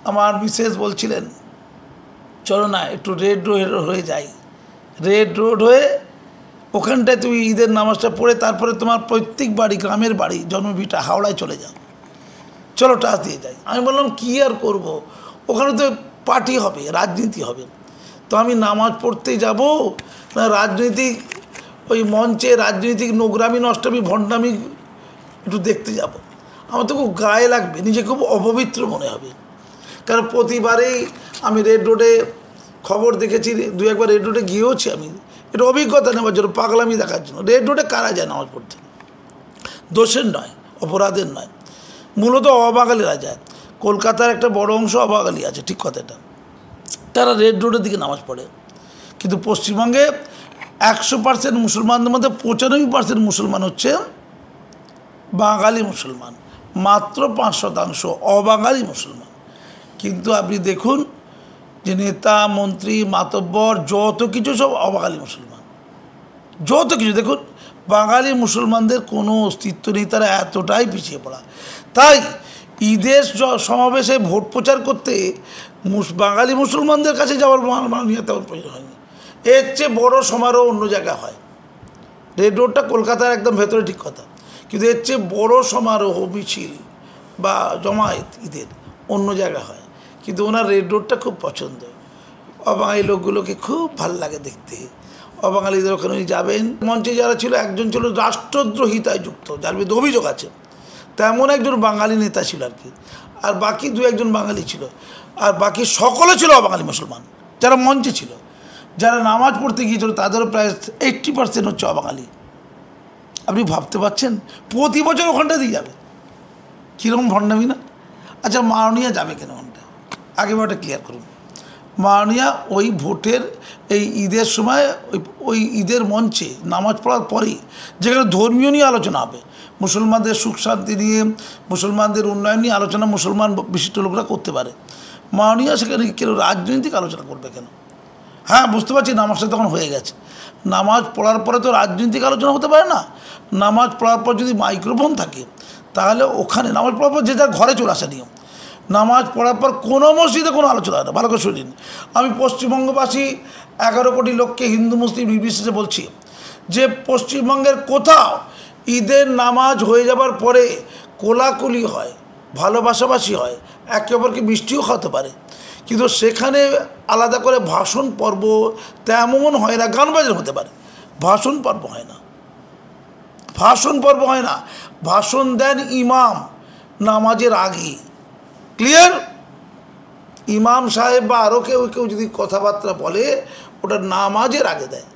আমার মিসেস বলছিলেন চলো না একটু রেড রোড হয়ে যাই, রেড রোড হয়ে ওখানটায় তুমি ঈদের নামাজটা পড়ে তারপরে তোমার প্রত্যেক বাড়ি গ্রামের বাড়ি জন্মভিটা হাওড়ায় চলে যাও, চলো টাচ দিয়ে যাই। আমি বললাম কী আর করব, ওখানে তো পার্টি হবে, রাজনীতি হবে, তো আমি নামাজ পড়তে যাব না রাজনৈতিক ওই মঞ্চে রাজনৈতিক নোংরামি নষ্টামি ভণ্ডামি একটু দেখতে যাব? আমার তো খুব গায়ে লাগবে, নিজে খুব অপবিত্র মনে হবে। কারণ প্রতিবারেই আমি রেড রোডে খবর দেখেছি, দু একবার রেড রোডে গিয়েওছি আমি, এটা অভিজ্ঞতা নেওয়ার জন্য, পাগলামি দেখার জন্য। রেড রোডে কারা যায় নামাজ পড়তে? দোষের নয়, অপরাধের নয়, মূলত অবাঙালিরা যায়। কলকাতার একটা বড় অংশ অবাঙালি আছে, ঠিক কথাটা, তারা রেড রোডের দিকে নামাজ পড়ে। কিন্তু পশ্চিমবঙ্গে 100% মুসলমানদের মধ্যে 95% মুসলমান হচ্ছে বাঙালি মুসলমান, মাত্র 5% অবাঙালি মুসলমান। কিন্তু আপনি দেখুন যে নেতা মন্ত্রী মাতব্বর যত কিছু সব অবাঙালি মুসলমান, যত কিছু দেখুন, বাঙালি মুসলমানদের কোনো অস্তিত্ব নেই, তারা এতটাই পিছিয়ে পড়া। তাই ঈদের সমাবেশে ভোট প্রচার করতে বাঙালি মুসলমানদের কাছে যাওয়ার মাননীয় তেমন প্রয়োজন হয়নি। এর চেয়ে বড়ো সমারোহ অন্য জায়গায় হয়। রেড রোডটা কলকাতার একদম ভেতরে, ঠিক কথা, কিন্তু এর চেয়ে বড়ো সমারোহ মিছিল বা জমায়েত ঈদের অন্য জায়গায় হয়। কিন্তু ওনার রেড রোডটা খুব পছন্দ, অবাঙালি লোকগুলোকে খুব ভাল লাগে দেখতে। অবাঙালিদের ওখানে যাবেন, মঞ্চে যারা ছিল একজন ছিল রাষ্ট্রদ্রোহিতায় যুক্ত, যার বিরুদ্ধে অভিযোগ আছে, তেমন একজন বাঙালি নেতা ছিল আর কি, আর বাকি দু একজন বাঙালি ছিল, আর বাকি সকলে ছিল অবাঙালি মুসলমান যারা মঞ্চে ছিল। যারা নামাজ পড়তে গিয়েছিল তাদেরও প্রায় 80% হচ্ছে অবাঙালি। আপনি ভাবতে পারছেন প্রতি বছর ওখানটা দিয়ে যাবে, কীরকম ভণ্ডামি না? আচ্ছা মাননীয়া যাবে কেন ওখানটা? আগে ওটা ক্লিয়ার করুন। মাননীয়া ওই ভোটের এই ঈদের সময় ওই ঈদের মঞ্চে নামাজ পড়ার পরেই যেখানে ধর্মীয় নিয়ে আলোচনা হবে, মুসলমানদের সুখ শান্তি নিয়ে, মুসলমানদের উন্নয়ন নিয়ে আলোচনা মুসলমান বিশিষ্ট লোকরা করতে পারে, মাননীয়া সেখানে কেন রাজনৈতিক আলোচনা করবে কেন? হ্যাঁ বুঝতে পারছি নামাজটা তখন হয়ে গেছে, নামাজ পড়ার পরে তো রাজনৈতিক আলোচনা হতে পারে না। নামাজ পড়ার পর যদি মাইক্রোফোন থাকে তাহলে ওখানে নামাজ পড়ার পর যে যার ঘরে চলে আসা নিয়ম, নামাজ পড়ার পর কোনো মসজিদে কোনো আলোচনা হয় না। ভালো করে শুনিন, আমি পশ্চিমবঙ্গবাসী 11 কোটি লোককে হিন্দু মুসলিম নির্বিশেষে বলছি যে পশ্চিমবঙ্গের কোথাও ঈদের নামাজ হয়ে যাবার পরে কোলাকুলি হয়, ভালোবাসাবাসি হয়, একে অপরকে মিষ্টিও খাওয়াতে পারে, কিন্তু সেখানে আলাদা করে ভাষণ পর্ব তেমন হয় না। গান বাজনা হতে পারে, ভাষণ পর্ব হয় না, ভাষণ পর্ব হয় না। ভাষণ দেন ইমাম নামাজের আগে, ক্লিয়ার? ইমাম সাহেব বা আরও কেউ যদি কথাবার্তা বলে ওটা নামাজের আগে দেয়,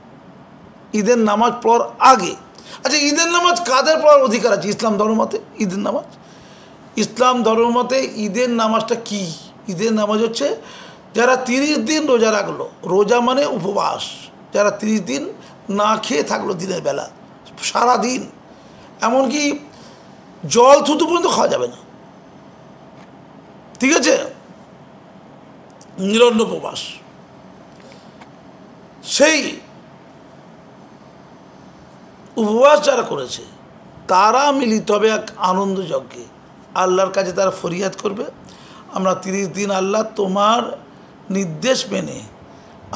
ঈদের নামাজ পড়ার আগে। আচ্ছা ঈদের নামাজ কাদের পড়ার অধিকার আছে ইসলাম ধর্মমতে? ঈদের নামাজ ইসলাম ধর্মমতে ঈদের নামাজটা কি? ঈদের নামাজ হচ্ছে যারা 30 দিন রোজা রাখলো, রোজা মানে উপবাস, যারা 30 দিন না খেয়ে থাকলো দিনের বেলা সারাদিন, এমনকি জল থুতু পর্যন্ত খাওয়া যাবে না, ঠিক আছে, নিরন্ন উপবাস, সেই উপবাস যারা করেছে তারা মিলিত হবে এক আনন্দ যজ্ঞে, আল্লাহর কাছে তারা ফরিয়াদ করবে, আমরা 30 দিন আল্লাহ তোমার নির্দেশ মেনে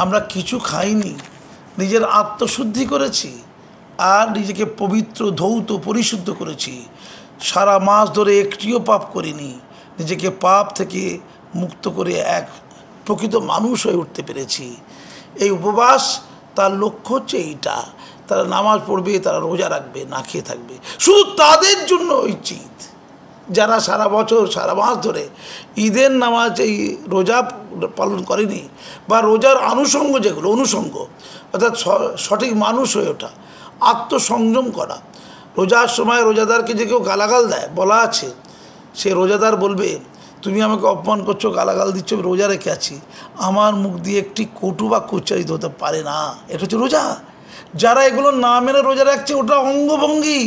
আমরা কিছু খাইনি, নিজের আত্মশুদ্ধি করেছি আর নিজেকে পবিত্র ধৌত পরিশুদ্ধ করেছি, সারা মাস ধরে একটিও পাপ করিনি, নিজেকে পাপ থেকে মুক্ত করে এক প্রকৃত মানুষ হয়ে উঠতে পেরেছি। এই উপবাস তার লক্ষ্য হচ্ছে এইটা, তারা নামাজ পড়বে, তারা রোজা রাখবে, না খেয়ে থাকবে, শুধু তাদের জন্য উচিত যারা সারা বছর সারা মাস ধরে ঈদের নামাজ এই রোজা পালন করেনি, বা রোজার আনুষঙ্গ যেগুলো অনুষঙ্গ, অর্থাৎ সঠিক মানুষ হয়ে ওঠা, আত্মসংযম করা। রোজার সময় রোজাদারকে যে কেউ গালাগাল দেয়, বলা আছে সে রোজাদার বলবে তুমি আমাকে অপমান করছো, গালাগাল দিচ্ছ, আমি রোজা রেখে আছি, আমার মুখ দিয়ে একটি কটু বাক্য উচ্চারিত হতে পারে না, এটা হচ্ছে রোজা। যারা এগুলো না মেনে রোজা রাখছে ওটা অঙ্গভঙ্গি,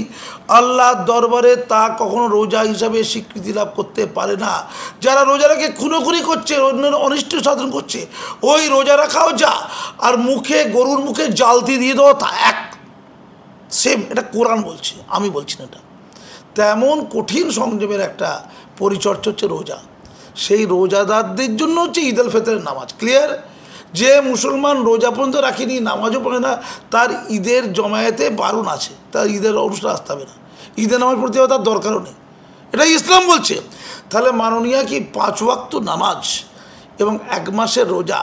আল্লাহর দরবারে তা কখনো রোজা হিসাবে স্বীকৃতি লাভ করতে পারে না। যারা রোজা রেখে খুনোখুনি করছে, অন্যের অনিষ্ট সাধন করছে, ওই রোজা রাখাও যা, আর মুখে গরুর মুখে জালতি দিয়ে দেওয়া তা এক, সেম। এটা কোরআন বলছে, আমি বলছি না। এটা তেমন কঠিন সংযমের একটা পরিচর্যা হচ্ছে রোজা। সেই রোজাদারদের জন্য হচ্ছে ঈদ আল ফিতরের নামাজ। ক্লিয়ার? যে মুসলমান রোজা পর্যন্ত রাখেনি, নামাজও পড়ে না, তার ঈদের জমায়েতে বারণ আছে, তার ঈদের অনুষ্ঠান আসতে হবে না, ঈদের নামাজ পড়তে হবে তার দরকারও নেই। এটাই ইসলাম বলছে। তাহলে মাননীয়া কি 5 ওয়াক্ত নামাজ এবং 1 মাসের রোজা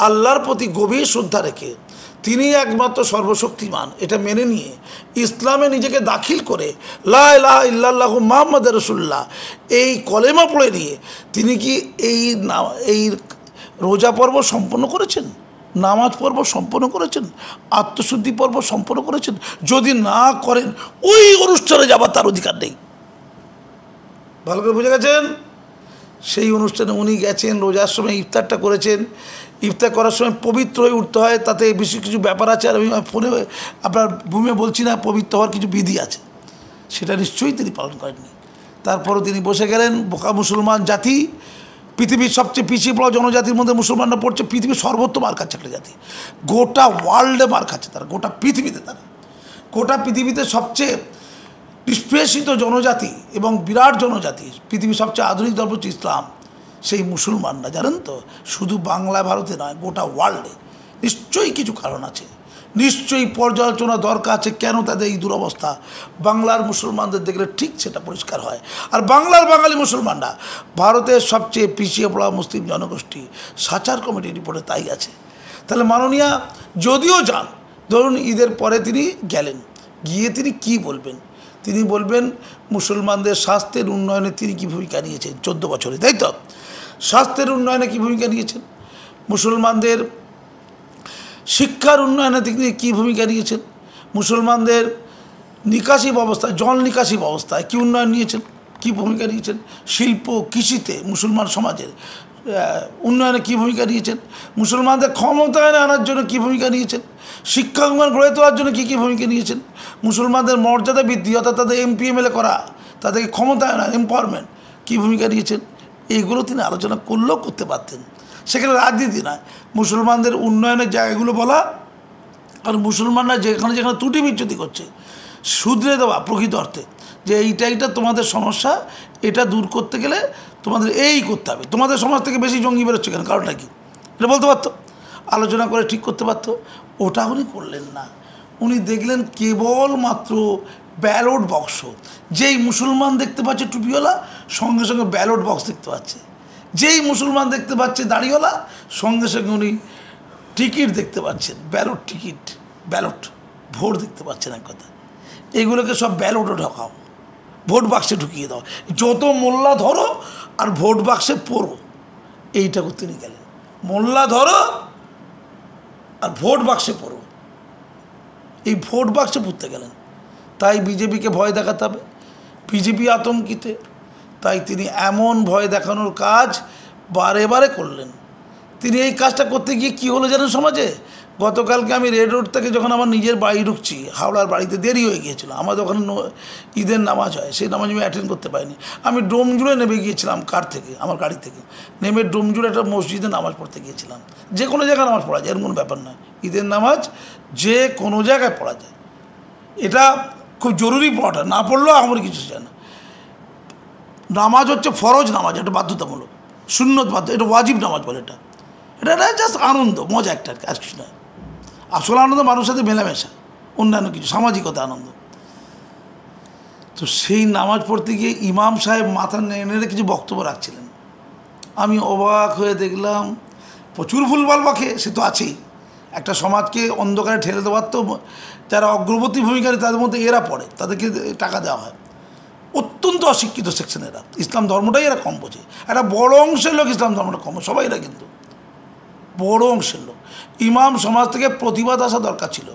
আল্লাহর প্রতি গভীর শ্রদ্ধা রেখে, তিনি একমাত্র সর্বশক্তিমান এটা মেনে নিয়ে ইসলামে নিজেকে দাখিল করে লা ইলাহা ইল্লাল্লাহু মুহাম্মাদুর রাসূলুল্লাহ এই কলেমা পড়ে নিয়ে তিনি কি এই রোজা পর্ব সম্পন্ন করেছেন, নামাজ পর্ব সম্পন্ন করেছেন, আত্মশুদ্ধি পর্ব সম্পন্ন করেছেন? যদি না করেন ওই অনুষ্ঠানে যাবার তার অধিকার নেই। ভালো করে বুঝে গেছেন? সেই অনুষ্ঠানে উনি গেছেন, রোজার সময় ইফতারটা করেছেন, ইফতার করার সময় পবিত্র হয়ে উঠতে হয়, তাতে বেশি কিছু ব্যাপার আছে, আর আমি ফোনে আপনার ভূমে বলছি না, পবিত্র হওয়ার কিছু বিধি আছে, সেটা নিশ্চয়ই তিনি পালন করেননি। তারপরও তিনি বসে গেলেন। বোকা মুসলমান জাতি, পৃথিবীর সবচেয়ে পিছিয়ে পড়া জনজাতির মধ্যে মুসলমানরা পড়ছে, পৃথিবীর সর্বোত্তম মার খাচ্ছে একটা জাতি, গোটা ওয়ার্ল্ডে মার খাচ্ছে তারা, গোটা পৃথিবীতে তারা, গোটা পৃথিবীতে সবচেয়ে নিষ্পেষিত জনজাতি এবং বিরাট জনজাতি, পৃথিবীর সবচেয়ে আধুনিক ধর্ম হচ্ছে ইসলাম, সেই মুসলমানরা জানেন তো, শুধু বাংলা ভারতে নয় গোটা ওয়ার্ল্ডে। নিশ্চয়ই কিছু কারণ আছে, নিশ্চয়ই পর্যালোচনা দরকার আছে কেন তাদের এই দুরবস্থা। বাংলার মুসলমানদের দেখলে ঠিক সেটা পরিষ্কার হয়। আর বাংলার বাঙালি মুসলমানরা ভারতের সবচেয়ে পিছিয়ে পড়া মুসলিম জনগোষ্ঠী, সাচার কমিটির রিপোর্টে তাই আছে। তাহলে মাননীয়া যদিও যান, ধরুন ঈদের পরে তিনি গেলেন, গিয়ে তিনি কি বলবেন? তিনি বলবেন মুসলমানদের স্বাস্থ্যের উন্নয়নে তিনি কী ভূমিকা নিয়েছেন 14 বছরে, তাই তো? স্বাস্থ্যের উন্নয়নে কী ভূমিকা নিয়েছেন, মুসলমানদের শিক্ষার উন্নয়নে তিনি কী ভূমিকা নিয়েছেন, মুসলমানদের নিকাশি ব্যবস্থায়, জল নিকাশি ব্যবস্থায় কী উন্নয়ন নিয়েছেন, কী ভূমিকা নিয়েছেন, শিল্প কৃষিতে মুসলমান সমাজের উন্নয়নে কী ভূমিকা নিয়েছেন, মুসলমানদের ক্ষমতায়নে আনার জন্য কী ভূমিকা নিয়েছেন, শিক্ষাঙ্গন গড়ে তোলার জন্য কী কী ভূমিকা নিয়েছেন, মুসলমানদের মর্যাদা বৃদ্ধি অর্থাৎ তাদের এমপি এমএলএ করা, তাদেরকে ক্ষমতায়ন এম্পাওয়ারমেন্ট কী ভূমিকা নিয়েছেন, এইগুলো তিনি আলোচনা করলেও করতে পারতেন। সেখানে রাজনীতি নয়, মুসলমানদের উন্নয়নের জায়গাগুলো বলা, আর মুসলমানরা যেখানে যেখানে ত্রুটি বিচ্যুতি করছে শুধরে দেওয়া, প্রকৃত অর্থে যে এইটা তোমাদের সমস্যা, এটা দূর করতে গেলে তোমাদের এই করতে হবে, তোমাদের সমাজ থেকে বেশি জঙ্গি বেরোচ্ছে কেন, কারণটা কি, এটা বলতে পারতো, আলোচনা করে ঠিক করতে পারতো। ওটা উনি করলেন না। উনি দেখলেন কেবলমাত্র ব্যালট বক্স, যেই মুসলমান দেখতে পাচ্ছে টুপিওয়ালা, সঙ্গে সঙ্গে ব্যালট বক্স দেখতে পাচ্ছে, যেই মুসলমান দেখতে পাচ্ছে দাড়িওয়ালা, সঙ্গে সঙ্গে উনি টিকিট দেখতে পাচ্ছেন, ব্যালট টিকিট, ব্যালট ভোট দেখতে পাচ্ছেন। এক কথা, এগুলোকে সব ব্যালটে ঢোকাও, ভোট বাক্সে ঢুকিয়ে দাও, যত মোল্লা ধরো আর ভোট বাক্সে পড়ো, এইটা করতে নিয়ে গেলেন। মোল্লা ধরো আর ভোট বাক্সে পড়ো, এই ভোট বাক্সে পড়তে গেলেন। তাই বিজেপিকে ভয় দেখাতে হবে, বিজেপি আতঙ্কিতে, তাই তিনি এমন ভয় দেখানোর কাজ বারে বারে করলেন। তিনি এই কাজটা করতে গিয়ে কী হলো জানেন সমাজে? গতকালকে আমি রেড রোড থেকে যখন আমার নিজের বাড়ি ঢুকছি, হাওড়ার বাড়িতে দেরি হয়ে গিয়েছিল, আমাদের ওখানে ঈদের নামাজ হয়, সেই নামাজ আমি অ্যাটেন্ড করতে পারিনি। আমি ডোমজুড়ে নেমে গিয়েছিলাম কার থেকে, আমার গাড়ি থেকে নেমে ডোমজুড়ে একটা মসজিদে নামাজ পড়তে গিয়েছিলাম। যে কোনো জায়গায় নামাজ পড়া যায়, এর কোনো ব্যাপার নয়, ঈদের নামাজ যে কোনো জায়গায় পড়া যায়, এটা খুব জরুরি পড়াটা, না পড়লেও আমার কিছু চায় না। নামাজ হচ্ছে ফরজ নামাজ, এটা বাধ্যতামূলক, সুন্নত বাধ্য, এটা ওয়াজিব নামাজ বলে। এটা জাস্ট আনন্দ, মজা একটা, আর কিছু নয়। আসল আনন্দ মানুষের সাথে মেলামেশা, অন্যান্য কিছু সামাজিকতা আনন্দ। তো সেই নামাজ পড়তে গিয়ে ইমাম সাহেব মাথা নেড়ে কিছু বক্তব্য রাখছিলেন। আমি অবাক হয়ে দেখলাম, প্রচুর ভুলভাল বকে, সে তো আছেই, একটা সমাজকে অন্ধকারে ঠেলে দেওয়ার তো যারা অগ্রবর্তী ভূমিকা তাদের মধ্যে এরা পড়ে, তাদেরকে টাকা দেওয়া হয়, অত্যন্ত অশিক্ষিত সেকশন এরা, ইসলাম ধর্মটাই এরা কম বোঝে। একটা বড় অংশের লোক ইসলাম ধর্মটা কম, সবাই এরা কিন্তু বড় অংশের লোক। ইমাম সমাজ থেকে প্রতিবাদ আসা দরকার ছিল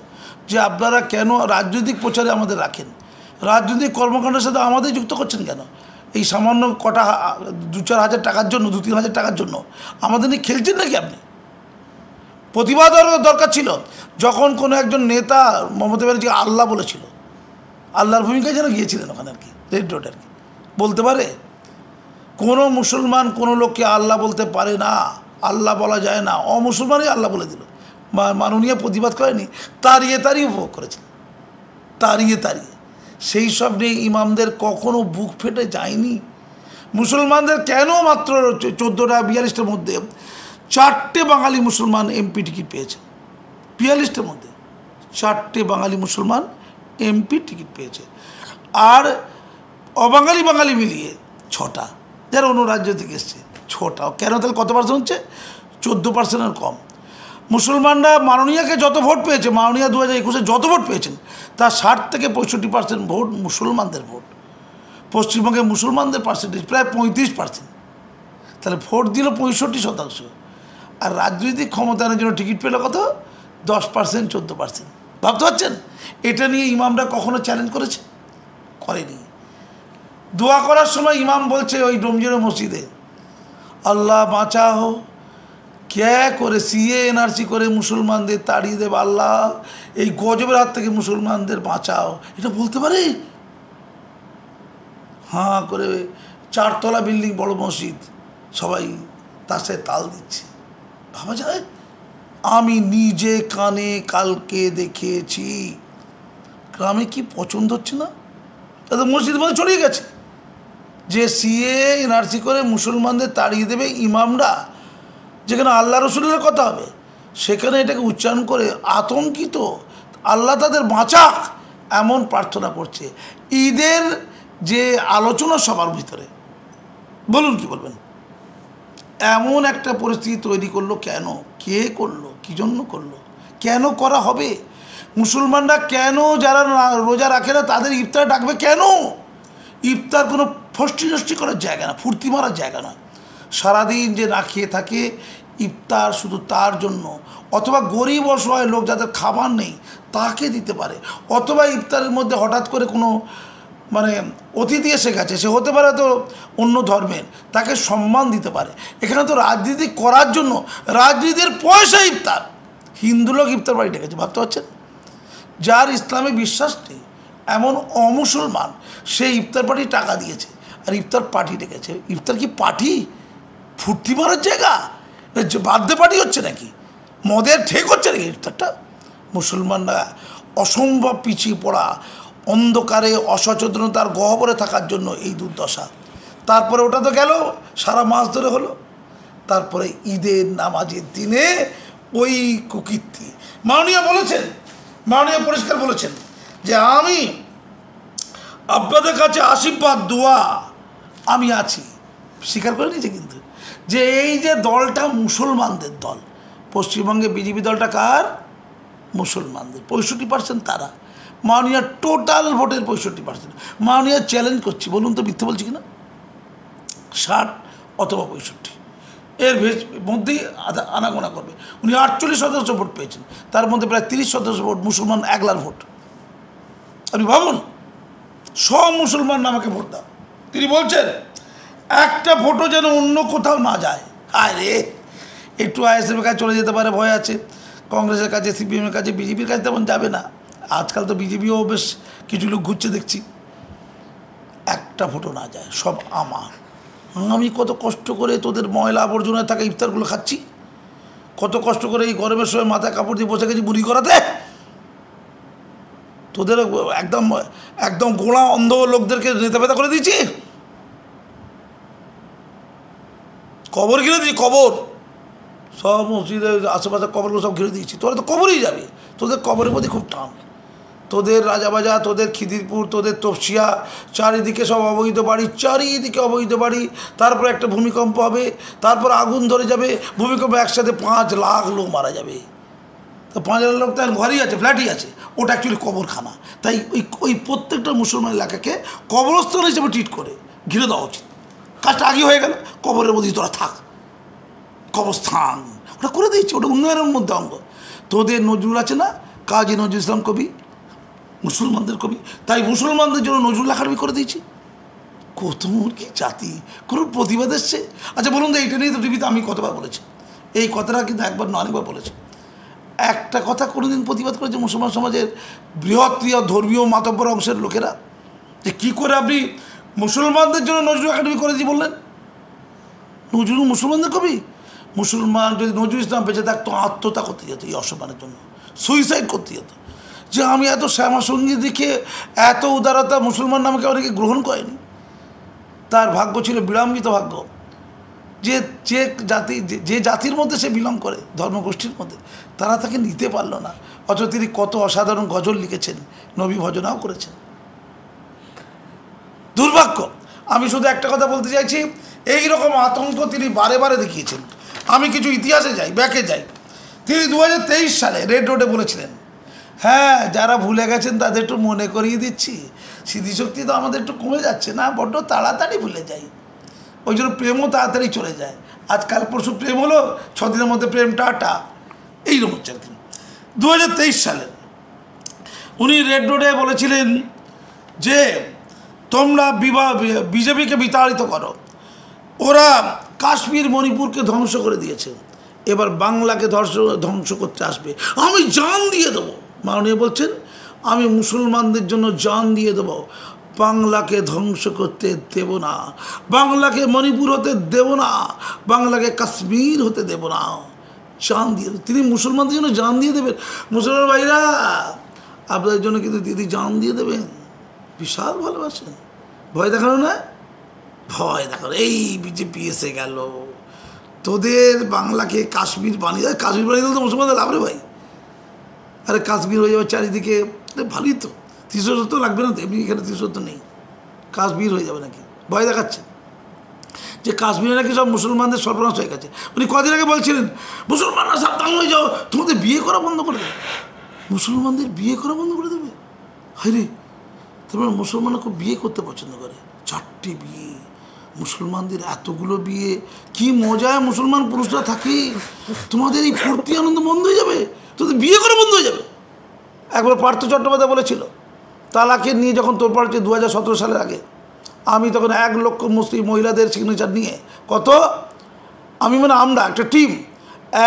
যে আপনারা কেন রাজনৈতিক প্রচারে আমাদের রাখেন, রাজনৈতিক কর্মকাণ্ডের সাথে আমাদের যুক্ত করছেন কেন, এই সামান্য কটা 2-4 হাজার টাকার জন্য, 2-3 হাজার টাকার জন্য আমাদের নিয়ে খেলছেন নাকি আপনি? প্রতিবাদ দরকার ছিল। যখন কোনো একজন নেতা মমতা ব্যানার্জি আল্লাহ বলেছিল, আল্লাহর ভূমিকায় যেন গিয়েছিলেন ওখানে আর কি, রেড রোড আর কি, বলতে পারে কোনো মুসলমান কোনো লোককে আল্লাহ বলতে পারে না, আল্লাহ বলা যায় না, অমুসলমানই আল্লাহ বলে দিল। মাননীয় প্রতিবাদ করেনি, তাড়িয়ে উপভোগ করেছিল, তাড়িয়ে। সেই সব নিয়ে ইমামদের কখনো বুক ফেটে যায়নি। মুসলমানদের কেন মাত্র 14টা 42টার মধ্যে 4টে বাঙালি মুসলমান এমপি টিকিট পেয়েছে? 42টার মধ্যে 4টে বাঙালি মুসলমান এমপি টিকিট পেয়েছে, আর অবাঙালি বাঙালি মিলিয়ে 6টা, যারা অন্য রাজ্য থেকে এসছে 6টা। কেন তাহলে কত পার্সেন্ট হচ্ছে? 14%-এর কম। মুসলমানরা মাননীয়াকে যত ভোট পেয়েছে, মাননীয়া 2021-এ যত ভোট পেয়েছেন, তার 60 থেকে 65% ভোট মুসলমানদের ভোট। পশ্চিমবঙ্গে মুসলমানদের পার্সেন্টেজ প্রায় 35%। তাহলে ভোট দিল 65%, আর রাজনৈতিক ক্ষমতায়নের জন্য টিকিট পেল কত? 10%, 14%। ভাবতে পারছেন? এটা নিয়ে ইমামরা কখনো চ্যালেঞ্জ করেছে? করেনি। দোয়া করার সময় ইমাম বলছে ওই ডোমজুড়ে মসজিদে, আল্লাহ বাঁচাও, কে করে সিএ এনআরসি করে মুসলমানদের তাড়িয়ে দেবে, আল্লাহ এই গজবের হাত থেকে মুসলমানদের বাঁচাও। এটা বলতে পারে? হাঁ করে 4তলা বিল্ডিং, বড় মসজিদ, সবাই তার সাথে তাল দিচ্ছে। ভাবা যায়? আমি নিজে কানে কালকে দেখেছি। গ্রামে কি পছন্দ হচ্ছে না, তাদের মসজিদ মধ্যে ছড়িয়ে গেছে যে সিএ এনআরসি করে মুসলমানদের তাড়িয়ে দেবে। ইমামরা যেখানে আল্লাহ রসুলের কথা হবে সেখানে এটাকে উচ্চারণ করে আতঙ্কিত, আল্লাহ তাদের বাঁচাক এমন প্রার্থনা করছে। ঈদের যে আলোচনা সবার ভিতরে, বলুন কি বলবেন, এমন একটা পরিস্থিতি তৈরি করলো কেন? কে করলো? কী জন্য করলো? কেন করা হবে? মুসলমানরা কেন যারা রোজা রাখে না তাদের ইফতার ডাকবে কেন? ইফতার কোনো ফষ্টি নষ্টি করার জায়গা না, ফুর্তি মারার জায়গা না। সারাদিন যে না খেয়ে থাকে, ইফতার শুধু তার জন্য, অথবা গরিব অসহায় লোক যাদের খাবার নেই তাকে দিতে পারে, অথবা ইফতারের মধ্যে হঠাৎ করে কোনো অতিথি এসে গেছে, সে হতে পারে তো অন্য ধর্মের, তাকে সম্মান দিতে পারে। এখানে তো রাজনীতি করার জন্য, রাজনীতির পয়সা ইফতার, হিন্দু লোক ইফতার বাড়ি ডেকেছে। ভাবতে পারছেন? যার ইসলামে বিশ্বাস নেই এমন অমুসলমান সে ইফতার পার্টি টাকা দিয়েছে আর ইফতার পার্টি ডেকেছে। ইফতার কি পার্টি? ফুর্তি মারার জায়গা? বার্থডে পার্টি হচ্ছে নাকি? মদের ঠেক হচ্ছে নাকি ইফতারটা? মুসলমানরা অসম্ভব পিছিয়ে পড়া, অন্ধকারে অসচেতনতার গহ্বরে থাকার জন্য এই দুর্দশা। তারপরে ওটা তো গেল, সারা মাস ধরে হলো। তারপরে ঈদের নামাজের দিনে ওই কুকীর্তি। মাননীয়া বলেছেন, মাননীয়া পরিষ্কার বলেছেন যে আমি আপনাদের কাছে আশীর্বাদ দোয়া আমি আছি। স্বীকার করে নিয়েছে কিন্তু যে এই যে দলটা মুসলমানদের দল, পশ্চিমবঙ্গে বিজেপি দলটা কার? মুসলমানদের। 65% তারা। মাননীয়া টোটাল ভোটের 65%। মাননীয়া চ্যালেঞ্জ করছি, বলুন তো মিথ্যে বলছি কিনা? 60 অথবা 65 এর মধ্যেই আনাগোনা করবে। উনি 48% ভোট পেয়েছেন, তার মধ্যে প্রায় 30% ভোট মুসলমান, একলার ভোট। আপনি ভাবুন, সব মুসলমান আমাকে ভোট দাও। তিনি বলছেন একটা ভোটও যেন অন্য কোথাও না যায়। আরে একটু আইএসএফের কাছে চলে যেতে পারে, ভয় আছে। কংগ্রেসের কাছে, সিপিএমের কাছে, বিজেপির কাছে তেমন যাবে না। আজকাল তো বিজেপিও বেশ কিছু লোক ঘুরছে দেখছি। একটা ভোটও না যায়, সব আমার। আমি কত কষ্ট করে তোদের ময়লা আবর্জনায় থাকা ইফতারগুলো খাচ্ছি, কত কষ্ট করে এই গরমের সময় মাথায় কাপড় দিয়ে বসে গেছি বুড়ি করাতে। তোদের একদম একদম গোড়া অন্ধ লোকদেরকে নেতাবেতা করে দিয়েছি, কবর ঘিরে দিয়েছি, কবর। সব মসজিদের আশেপাশে কবরগুলো সব ঘিরে দিয়েছি। তোরা তো কবরেই যাবে, তোদের কবরের প্রতি খুব টান। তোদের রাজাবাজা, তোদের খিদিরপুর, তোদের তপসিয়া, চারিদিকে সব অবৈধ বাড়ি, চারিদিকে অবৈধ বাড়ি। তারপর একটা ভূমিকম্প হবে, তারপর আগুন ধরে যাবে, ভূমিকম্প একসাথে 5 লাখ লোক মারা যাবে। তো 5 লাখ লোক তার ঘরই আছে, ফ্ল্যাটই আছে, ওটা অ্যাকচুয়ালি কবরখানা। তাই ওই প্রত্যেকটা মুসলমান এলাকাকে কবরস্থান হিসেবে ট্রিট করে ঘিরে দেওয়া উচিত। কাজটা আগে হয়ে গেল, কবরের মধ্যেই তোরা থাক, কবরস্থান ওটা করে দিয়েছে, ওটা উন্নয়নের মধ্যে অঙ্গ। তোদের নজরুল আছে না, কাজী নজরুল ইসলাম কবি, মুসলমানদের কবি, তাই মুসলমানদের জন্য নজরুল একাডেমি করে দিয়েছি। কত কি জাতি, কোনো প্রতিবাদ এসছে? আচ্ছা বলুন তো, এইটা নিয়ে তো টিভিতে আমি কতবার বলেছি, এই কথাটা কিন্তু একবার না অনেকবার বলেছি। একটা কথা কোনোদিন প্রতিবাদ করেছে মুসলমান সমাজের বৃহৎ ধর্মীয় মাতব্বর অংশের লোকেরা, যে কী করে আপনি মুসলমানদের জন্য নজরুল একাডেমি করে দিই বললেন? নজরুল মুসলমানদের কবি। মুসলমান যদি নজরুল ইসলাম বেঁচে থাকতো আত্মহত্যা করতে যেত এই অসম্মানের জন্য, সুইসাইড করতে যেত। যে আমি এত শ্যামা সঙ্গীত দেখে এত উদারতা, মুসলমান নামকে অনেকে গ্রহণ করেনি। তার ভাগ্য ছিল বিড়ম্বিত ভাগ্য, যে যে জাতি যে জাতির মধ্যে সে বিলং করে, ধর্মগোষ্ঠীর মধ্যে, তারা তাকে নিতে পারল না। অথচ তিনি কত অসাধারণ গজল লিখেছেন, নবী ভজনাও করেছেন। দুর্ভাগ্য। আমি শুধু একটা কথা বলতে চাইছি, এই রকম আতঙ্ক তিনি বারে বারে দেখিয়েছেন। আমি কিছু ইতিহাসে যাই, ব্যাকে যাই। তিনি 2023 সালে রেড রোডে বলেছিলেন, হ্যাঁ যারা ভুলে গেছেন তাদের একটু মনে করিয়ে দিচ্ছি, স্মৃতিশক্তি তো আমাদের একটু কমে যাচ্ছে না, বড্ড তাড়াতাড়ি ভুলে যাই, ওই জন্য প্রেমও তাড়াতাড়ি চলে যায়। আজকাল পরশু প্রেম হলো, 6 দিনের মধ্যে প্রেম টাটা, এইরকম হচ্ছে। 2023 সালে উনি রেড রোডে বলেছিলেন যে তোমরা বিজেপিকে বিতাড়িত করো, ওরা কাশ্মীর মণিপুরকে ধ্বংস করে দিয়েছে, এবার বাংলাকে ধ্বংস করতে আসবে, আমি জান দিয়ে দেবো। মাননীয় বলছেন আমি মুসলমানদের জন্য জান দিয়ে দেবো, বাংলাকে ধ্বংস করতে দেব না, বাংলাকে মণিপুর হতে দেব না, বাংলাকে কাশ্মীর হতে দেব না, জান দিয়ে। তিনি মুসলমানদের জন্য জান দিয়ে দেবেন। মুসলমান ভাইরা আপনাদের জন্য কিন্তু দিদি জান দিয়ে দেবেন, বিশাল ভালোবাসেন। ভয় দেখানো না, ভয় দেখানো। এই বিজেপি এসে গেল, তোদের বাংলাকে কাশ্মীর বানিয়ে, কাশ্মীর বানিয়ে দিলে তো মুসলমানদের লাভ রে ভাই। আরে কাশ্মীর হয়ে যাবে চারিদিকে, ভালোই তো, 370 লাগবে না তো, এমনি এখানে 370 নেই, কাশ্মীর হয়ে যাবে নাকি? ভয় দেখাচ্ছে যে কাশ্মীরে নাকি সব মুসলমানদের সর্বনাশ হয়ে গেছে। উনি কদিন আগে বলছিলেন মুসলমানরা সাবধান হয়ে যাও, তোমাদের বিয়ে করা বন্ধ করে দেবে, মুসলমানদের বিয়ে করা বন্ধ করে দেবে। হায় রে, তারপরে মুসলমানরা খুব বিয়ে করতে পছন্দ করে, 4টে বিয়ে, মুসলমানদের এতগুলো বিয়ে, কি মজায় মুসলমান পুরুষরা থাকে, তোমাদের এই ফুর্তি আনন্দ বন্ধ হয়ে যাবে, তোদের বিয়ে করা বন্ধ হয়ে যাবে। একবার পার্থ চট্টোপাধ্যায় বলেছিল, তালাকের নিয়ে যখন তোলপাড় হচ্ছে 2017 সালের আগে, আমি তখন 1 লক্ষ মুসলিম মহিলাদের সিগনেচার নিয়ে, কত আমি মানে আমরা একটা টিম,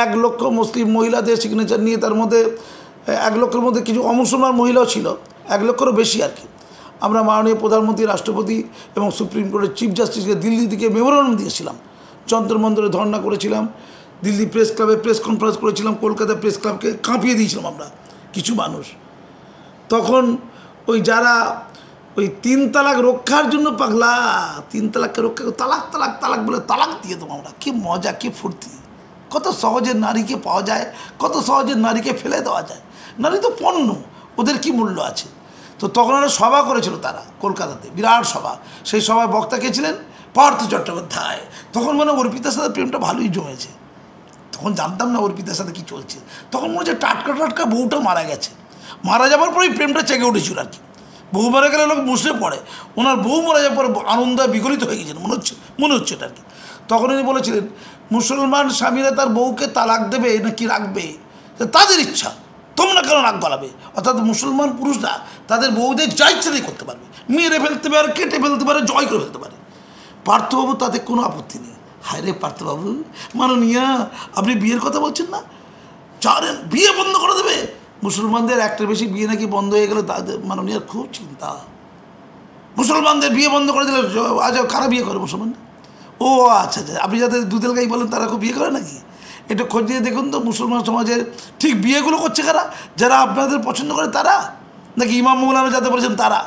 1 লক্ষ মুসলিম মহিলাদের সিগনেচার নিয়ে, তার মধ্যে 1 লক্ষের মধ্যে কিছু অমুসলমান মহিলাও ছিল, 1 লক্ষেরও বেশি আর কি। আমরা মাননীয় প্রধানমন্ত্রী, রাষ্ট্রপতি এবং সুপ্রিম কোর্টের চিফ জাস্টিসকে দিল্লি থেকে মেমোরান্ডাম দিয়েছিলাম, যন্তর মন্তরে ধর্ণা করেছিলাম, দিল্লি প্রেস ক্লাবে প্রেস কনফারেন্স করেছিলাম, কলকাতা প্রেস ক্লাবকে কাঁপিয়ে দিয়েছিলাম আমরা কিছু মানুষ। তখন ওই যারা ওই 3 তালাক রক্ষার জন্য পাগলা, 3 তালাককে রক্ষা, তালাক তালাক তালাক বলে তালাক দিয়ে দেবো আমরা, কি মজা, কি ফুর্তি, কত সহজে নারীকে পাওয়া যায়, কত সহজে নারীকে ফেলে দেওয়া যায়। নারী তো পণ্য, ওদের কি মূল্য আছে। তো তখন ওরা সভা করেছিল, তারা কলকাতাতে বিরাট সভা, সেই সভায় বক্তা কে ছিলেন? পার্থ চট্টোপাধ্যায়। তখন মানে অর্পিতার সাথে প্রেমটা ভালোই জমেছে, তখন জানতাম না অর্পিতার সাথে কী চলছে, তখন মনে হচ্ছে টাটকা টাটকা বউটা মারা গেছে, মারা যাওয়ার পরেই প্রেমটা চেগে উঠেছিল আর কি। বউ মারা গেলে লোক মুসড়ে পড়ে, ওনার বউ মারা যাওয়ার পরে আনন্দ বিগলিত হয়ে গেছেন মনে হচ্ছে এটা আর কি। তখন উনি বলেছিলেন মুসলমান স্বামীরা তার বউকে তালাক দেবে নাকি রাখবে তাদের ইচ্ছা, তোমরা কেন নাক গলাবে। অর্থাৎ মুসলমান পুরুষরা তাদের বউদের যা ইচ্ছা দিয়ে করতে পারবে, মেরে ফেলতে পারে, কেটে ফেলতে পারে, জয় করে ফেলতে পারে। পার্থবাবু তাতে কোনো আপত্তি নেই। হায় রে পার্থবাবু, মাননীয়া আপনি বিয়ের কথা বলছেন না, জানেন বিয়ে বন্ধ করে দেবে, মুসলমানদের একটার বেশি বিয়ে নাকি বন্ধ হয়ে গেলে তাদের মাননীয়ার খুব চিন্তা। মুসলমানদের বিয়ে বন্ধ করে দিলে আজ কারা বিয়ে করে মুসলমান? ও আচ্ছা আচ্ছা, আপনি যাদের দুধের গাই বলেন তারা খুব বিয়ে করে নাকি? একটু খোঁজ দিয়ে দেখুন তো মুসলমান সমাজের ঠিক বিয়েগুলো করছে কারা, যারা আপনাদের পছন্দ করে তারা, নাকি ইমাম মৌলানা যাতে বলেছেন তারা,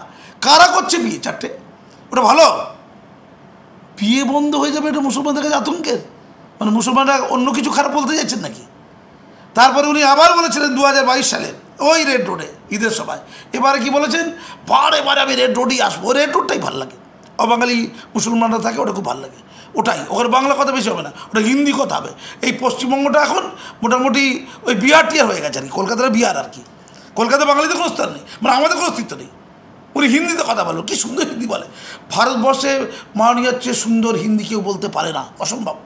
কারা করছে বিয়ে 4টে? ওটা ভালো, বিয়ে বন্ধ হয়ে যাবে, এটা মুসলমানদের কাছে আতঙ্কের, মানে মুসলমানরা অন্য কিছু খারাপ বলতে যাচ্ছেন নাকি? তারপরে উনি আবার বলেছিলেন 2022 সালে ওই রেড রোডে ঈদের সভায়, এবারে কি বলেছেন, বারে বারে আমি রেড রোডেই আসবো, রেড রোডটাই ভালো লাগে, অবাঙালি মুসলমানরা থাকে ওটা খুব ভালো লাগে, ওটাই, ওখানে বাংলা কথা বেশি হবে না, ওটা হিন্দি কথা হবে। এই পশ্চিমবঙ্গটা এখন মোটামুটি ওই বিহার টিয়ার হয়ে গেছে আর কি, কলকাতার বিহার আর কি, কলকাতা বাঙালিতে কোনো স্থান নেই, মানে আমাদের কোনো অস্তিত্ব নেই। উনি হিন্দিতে কথা বলো, কি সুন্দর হিন্দি বলে, ভারতবর্ষে মাননীয়ার চেয়ে সুন্দর হিন্দি কেউ বলতে পারে না, অসম্ভব,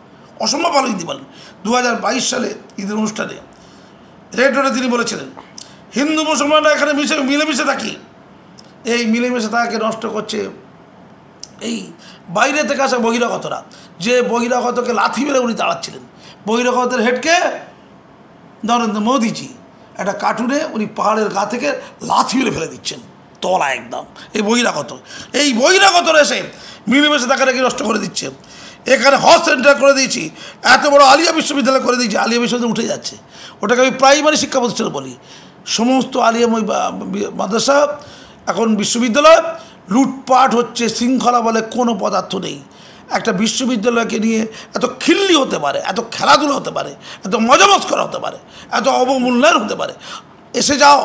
অসম্ভব ভালো হিন্দি বলেন। 2022 সালে ঈদের অনুষ্ঠানে রেড রোডে তিনি বলেছিলেন হিন্দু মুসলমানরা এখানে মিলেমিশে থাকি, এই মিলেমিশে থাকাকে নষ্ট করছে এই বাইরে থেকে আসা বহিরাগতরা, যে বহিরাগতকে লাথি মেরে উনি তাড়াচ্ছিলেন। বহিরাগতের হেডকে নরেন্দ্র মোদীজি একটা কার্টুনে উনি পাহাড়ের গা থেকে লাথি মেরে ফেলে দিচ্ছেন তলা একদম। এই বহিরাগতরা এসে মিলেমিশে থাকাটাকে নষ্ট করে দিচ্ছে। এখানে হজ সেন্টার করে দিয়েছি, এত বড় আলিয়া বিশ্ববিদ্যালয় করে দিয়েছি, আলিয়া বিশ্ববিদ্যালয় উঠে যাচ্ছে, ওটাকে আমি প্রাইমারি শিক্ষা প্রতিষ্ঠান বলি। সমস্ত আলিয়া মাদ্রাসা এখন বিশ্ববিদ্যালয়, লুটপাট হচ্ছে, শৃঙ্খলা বলে কোনো পদার্থ নেই। একটা বিশ্ববিদ্যালয়কে নিয়ে এত খিল্লি হতে পারে, এত খেলাধুলা হতে পারে, এত মজা মস্করা হতে পারে, এত অবমূল্যায়ন হতে পারে। এসে যাও,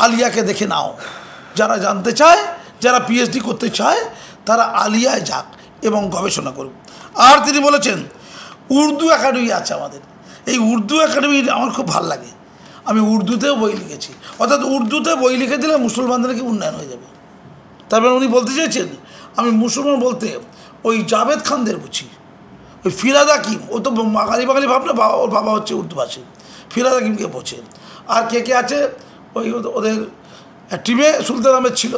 আলিয়াকে দেখে নাও। যারা জানতে চায়, যারা পিএইচডি করতে চায়, তারা আলিয়ায় যাক এবং গবেষণা করুক। আর তিনি বলেছেন উর্দু একাডেমি আছে আমাদের। এই উর্দু একাডেমি আমার খুব ভালো লাগে। আমি উর্দুতেও বই লিখেছি, অর্থাৎ উর্দুতে বই লিখে দিলে মুসলমানদের কি উন্নয়ন হয়ে যাবে। তারপরে উনি বলতে চেয়েছেন আমি মুসলমান বলতে ওই জাভেদ খানদের বুঝি, ওই ফিরাদ হাকিম, ও তো বাঙালি বাঙালি ভাবনা, ওর বাবা হচ্ছে উর্দুভাষী, ফিরাদ হাকিমকে বোঝে। আর কে কে আছে ওই ওদের টিমে, সুলতান আহমেদ ছিল,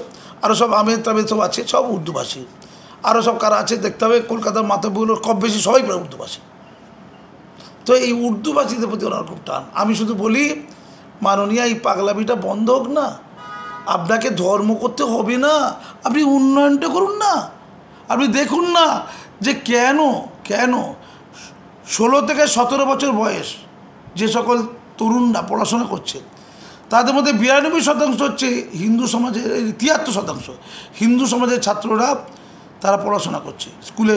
আরও সব আহমেদ টামেদ সব আছে, সব উর্দুভাষী। আরও সব কারা আছে দেখতে হবে, কলকাতার মাথাগুলোর কম বেশি সবাই প্রায় উর্দুভাষী। তো এই উর্দুভাষীদের প্রতি ওনার খুব টান। আমি শুধু বলি মাননীয়া এই পাগলামিটা বন্ধ হোক না। আপনাকে ধর্ম করতে হবে না, আপনি উন্নয়নটা করুন না। আপনি দেখুন না যে কেন 16 থেকে 17 বছর বয়স যে সকল তরুণরা পড়াশোনা করছে, তাদের মধ্যে 92% হচ্ছে হিন্দু সমাজের, 73% হিন্দু সমাজের ছাত্ররা তারা পড়াশোনা করছে, স্কুলে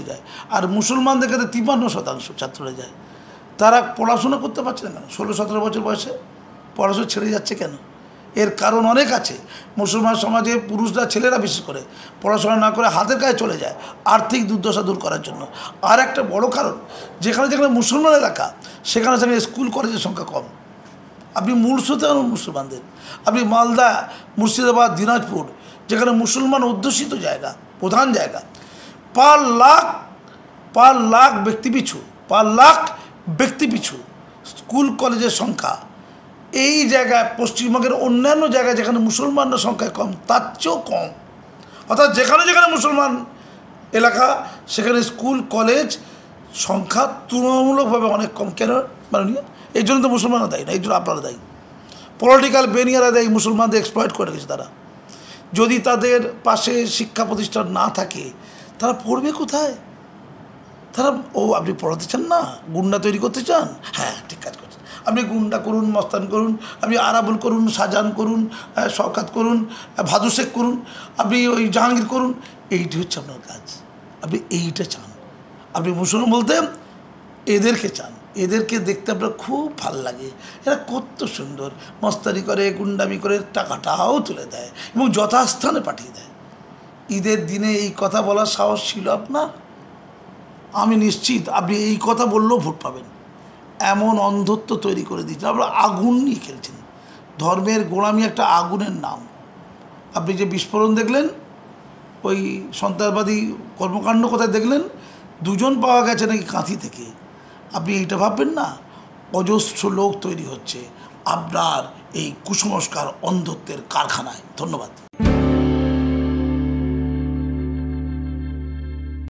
যায়। আর মুসলমানদের ক্ষেত্রে 53% ছাত্ররা যায়। তারা পড়াশোনা করতে পারছে না কেন? 16-17 বছর বয়সে পড়াশোনা ছেড়ে যাচ্ছে কেন? এর কারণ অনেক আছে। মুসলমান সমাজে পুরুষরা, ছেলেরা বিশেষ করে পড়াশোনা না করে হাতের কাছে চলে যায় আর্থিক দুর্দশা দূর করার জন্য। আর একটা বড় কারণ, যেখানে যেখানে মুসলমান এলাকা সেখানে সেখানে স্কুল কলেজের সংখ্যা কম। আপনি মূল স্রোতে আনুন মুসলমানদের। আপনি মালদা, মুর্শিদাবাদ, দিনাজপুর, যেখানে মুসলমান অধ্যুষিত জায়গা, প্রধান জায়গা, পার লাখ ব্যক্তি পিছু স্কুল কলেজের সংখ্যা এই জায়গায়, পশ্চিমবঙ্গের অন্যান্য জায়গায় যেখানে মুসলমানদের সংখ্যা কম, তার চেয়েও কম। অর্থাৎ যেখানে যেখানে মুসলমান এলাকা সেখানে স্কুল কলেজ সংখ্যা তুলনামূলকভাবে অনেক কম। কেন মাননীয়? এই জন্য তো মুসলমানরা দেয় না, এই জন্য আপনারা দেয়, পলিটিক্যাল বেনিয়ারা দেয়, মুসলমানদের এক্সপ্লয়েট করে রেখেছে তারা। যদি তাদের পাশে শিক্ষা প্রতিষ্ঠান না থাকে তারা পড়বে কোথায়? তারা আপনি পড়াতে চান না, গুন্ডা তৈরি করতে চান? হ্যাঁ, ঠিক কাজ করছেন। আপনি গুন্ডা করুন, মস্তান করুন, আপনি আরাবুল করুন, শাহজাহান করুন, শওকত করুন, ভাদু শেখ করুন, আপনি ওই জাহাঙ্গীর করুন, এইটি হচ্ছে আপনার কাজ। আপনি এইটা চান। আপনি মুসলমান বলতে এদেরকে চান, এদেরকে দেখতে আপনার খুব ভাল লাগে। এরা কত সুন্দর মস্তানি করে, গুন্ডামি করে, টাকাটাও তুলে দেয় এবং যথাস্থানে পাঠিয়ে দেয়। ঈদের দিনে এই কথা বলার সাহস ছিল আপনার? আমি নিশ্চিত আপনি এই কথা বললেও ভোট পাবেন। এমন অন্ধত্ব তৈরি করে দিচ্ছেন, আপনারা আগুন নিয়ে খেলছেন। ধর্মের গোলামি একটা আগুনের নাম। আপনি যে বিস্ফোরণ দেখলেন, ওই সন্ত্রাসবাদী কর্মকাণ্ড কোথায় দেখলেন? 2 জন পাওয়া গেছে নাকি কাঁথি থেকে। আপনি এইটা ভাববেন না, অজস্র লোক তৈরি হচ্ছে আপনার এই কুসংস্কার অন্ধত্বের কারখানায়। ধন্যবাদ।